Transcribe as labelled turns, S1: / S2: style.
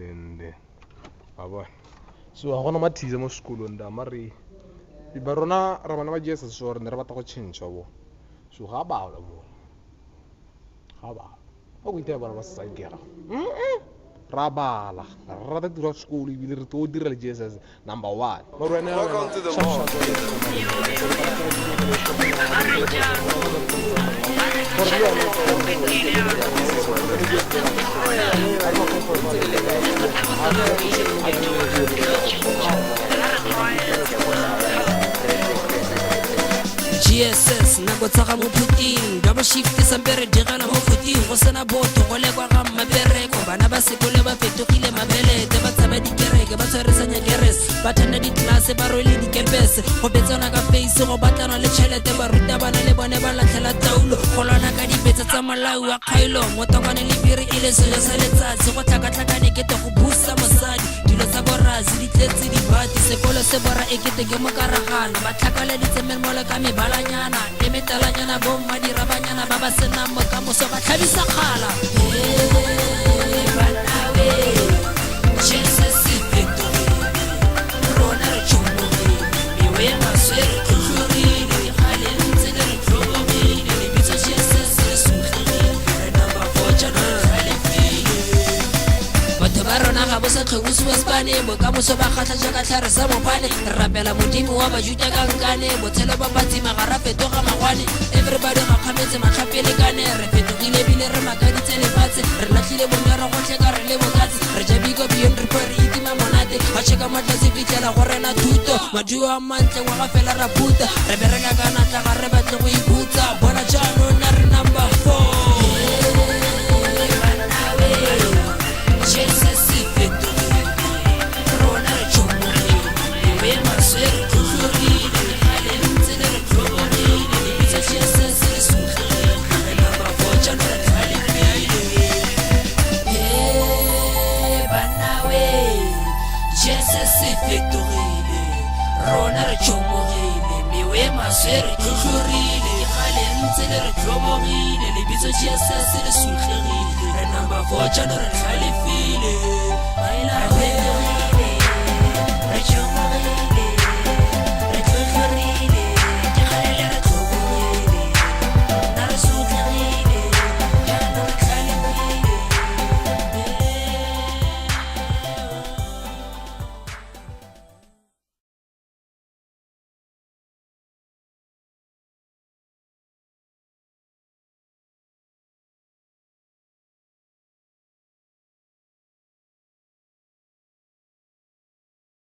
S1: and aba so ha gona mathize mo sekolong da mare ba rona ra bana ba Jesus so re ne re batla go change bo so ga ba la mo ga ba o go itse bana ba sa ikera ra bala ra ta dira sekolo ibile re to dira le Jesus number 1
S2: Welcome to the mall.
S3: GSS nako tsaga mo puting double shift sampere digala mo puting go sena botho go le kwa ga mabereko bana ba sekole ba fetogile mabelete ba tsaba dikereke ba tshwaresanya keres ba thanda ditlase ba role dikepese go betsana ka face go batlana le tšhelete ba ruta bana le bone ba latlhela taulo go lwana ka dipetsa tsa malao wa kgailo motokwane le biri ile selo sa letsatsi go tlhakatlhakane ke go busa mosadi dilo tsa borazi di tletse di bati sekolo se bora ekete ke mo karagana ba tlhakala ditsemel mo le ka mebalanyana e metalanyana bo madirabanyana ba ba senang mokamoso ba tlhabisa kgala banawe Jesus fetogile rona re tshomogile mewe ya maswere tlhotlhorile gale ntse le re tlhomogile lebitso Jesus re sogile re number 4 jaanong re galefile batho ba rona ga bo sa tlhobusiwa spane bokamoso ba kgatlha jaaka tlhare sa mopane re rapela modimo wa bajuta ka nkane botshelo ba patsima ga ra fetoga magwane everybody ga kgametse matlhapele kane re fetogile ebile re makaditse lefatshe re latlhile bonyara gotlhe ka re le bokatse re ja biko beyond report re itima monate ba cheka matlase fitlhela go rena thuto maduo a mantle ngwaga fela ra phuta re bereka ka natla ga re batle go ikhutsa bona jaanong na re number 4 Jesus fetogile rona re tshomogile mewe ya maswere tlhotlhorile gale ntse le re tlhomogile lebitso Jesus re sogile re number 4 jaanong re galefile banawe Jesus fetogile rona re tshomogile mewe ya maswere tlhotlhorile gale ntse le re tlhomogile lebitso Jesus re sogile re number 4 jaanong re galefile